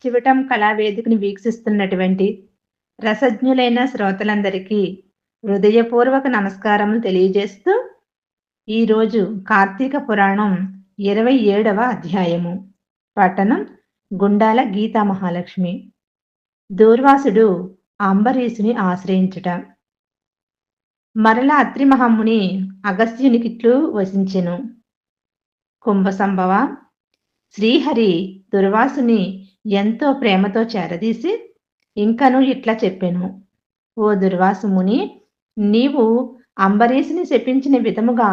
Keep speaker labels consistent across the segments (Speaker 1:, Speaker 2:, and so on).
Speaker 1: చివటం కళావేదికని వీక్షిస్తున్నటువంటి రసజ్ఞులైన శ్రోతలందరికీ హృదయపూర్వక నమస్కారములు తెలియజేస్తూ ఈరోజు కార్తీక పురాణం 27వ అధ్యాయము. పఠనం గుండాల గీతా మహాలక్ష్మి. దూర్వాసుడు అంబరీషుని ఆశ్రయించుట. మరల అత్రి మహాముని అగస్త్యునికిట్లు వసించెను. కుంభసంభవ, శ్రీహరి దుర్వాసుని ఎంతో ప్రేమతో చేరదీసి ఇంకను ఇట్లా చెప్పెను. ఓ దుర్వాసు ముని, నీవు అంబరీషుని శపించిన విధముగా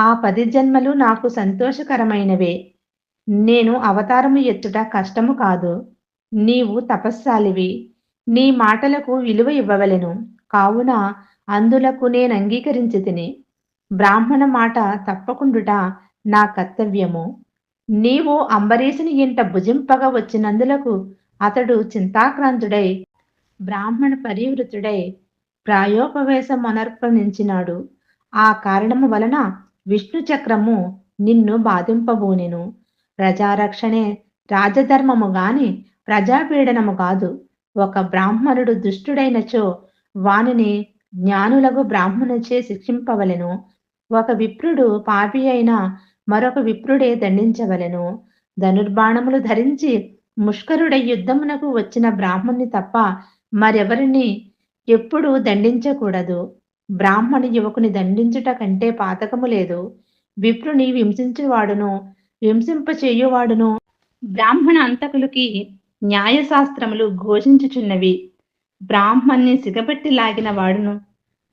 Speaker 1: ఆ 10 జన్మలు నాకు సంతోషకరమైనవే. నేను అవతారము ఎత్తుట కష్టము కాదు. నీవు తపస్సాలివి, నీ మాటలకు విలువ ఇవ్వవలెను. కావున అందులకు నేనంగీకరించి తిని బ్రాహ్మణ మాట తప్పకుండుట నా కర్తవ్యము. నీవు అంబరీషుని ఇంట భుజింపగా వచ్చినందులకు అతడు చింతాక్రాంతుడై బ్రాహ్మణ పరివృతుడై ప్రాయోపవేశమనర్పణించినాడు. ఆ కారణము వలన విష్ణు చక్రము నిన్ను బాధింపబూనెను. ప్రజారక్షణే రాజధర్మము గాని ప్రజాపీడనము కాదు. ఒక బ్రాహ్మణుడు దుష్టుడైనచో వానిని జ్ఞానులకు బ్రాహ్మణుచే శిక్షింపవలెను. ఒక విప్రుడు పాపి అయినా మరొక విప్రుడే దండించవలెను. ధనుర్బాణములు ధరించి ముష్కరుడై యుద్ధమునకు వచ్చిన బ్రాహ్మణ్ణి తప్ప మరెవరిని ఎప్పుడూ దండించకూడదు. బ్రాహ్మణ యువకుని దండించుట కంటే పాతకము లేదు. విప్రుని హింసించువాడును హింసింపచేయువాడును బ్రాహ్మణ అంతకులకి న్యాయశాస్త్రములు ఘోషించుచున్నవి. బ్రాహ్మణ్ణి సిగబెట్టి లాగిన వాడును,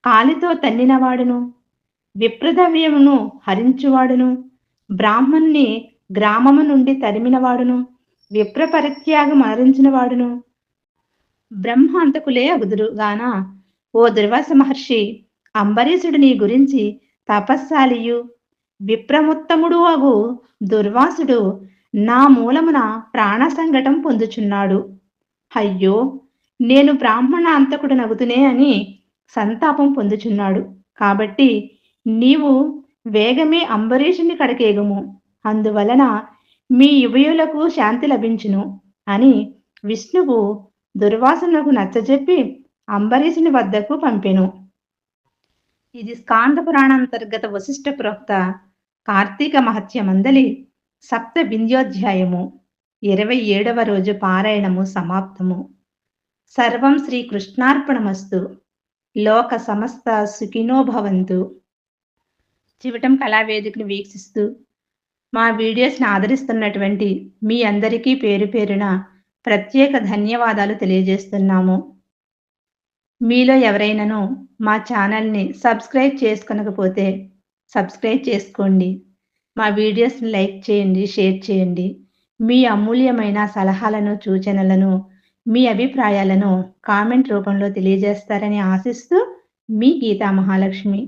Speaker 1: కాలితో తన్నిన వాడును, విప్రదవ్యమును హరించువాడును, బ్రాహ్మణ్ణి గ్రామము నుండి తరిమినవాడును, విప్ర పరిత్యాగం మరించిన వాడును బ్రహ్మ అంతకులే అగుదురు గాన. ఓ దుర్వాస మహర్షి, అంబరీషుడు నీ గురించి తపస్సాలియు విప్రముత్తముడు అగు దుర్వాసుడు నా మూలమున ప్రాణ సంకటం పొందుచున్నాడు. అయ్యో, నేను బ్రాహ్మణ అంతకుడు నగుతునే అని సంతాపం పొందుచున్నాడు. కాబట్టి నీవు వేగమే అంబరీషుని కడకేగుము. అందువలన మీ ఉభయులకు శాంతి లభించును అని విష్ణువు దుర్వాసునకు నచ్చజెప్పి అంబరీషుని వద్దకు పంపెను. ఇది స్కాంద పురాణాంతర్గత వశిష్ఠ ప్రోక్త కార్తీక మహత్యమందలి సప్త వింధ్యోధ్యాయము 27వ రోజు పారాయణము సమాప్తము. సర్వం శ్రీకృష్ణార్పణమస్తు. లోక సమస్త సుఖినో భవంతు. చివటం కళావేదికను వీక్షిస్తూ మా వీడియోస్ని ఆదరిస్తున్నటువంటి మీ అందరికీ పేరు పేరున ప్రత్యేక ధన్యవాదాలు తెలియజేస్తున్నాము. మీలో ఎవరైనాను మా ఛానల్ని సబ్స్క్రైబ్ చేసుకొనకపోతే సబ్స్క్రైబ్ చేసుకోండి. మా వీడియోస్ని లైక్ చేయండి, షేర్ చేయండి. మీ అమూల్యమైన సలహాలను, సూచనలను, మీ అభిప్రాయాలను కామెంట్ రూపంలో తెలియజేస్తారని ఆశిస్తూ మీ గీతా మహాలక్ష్మి.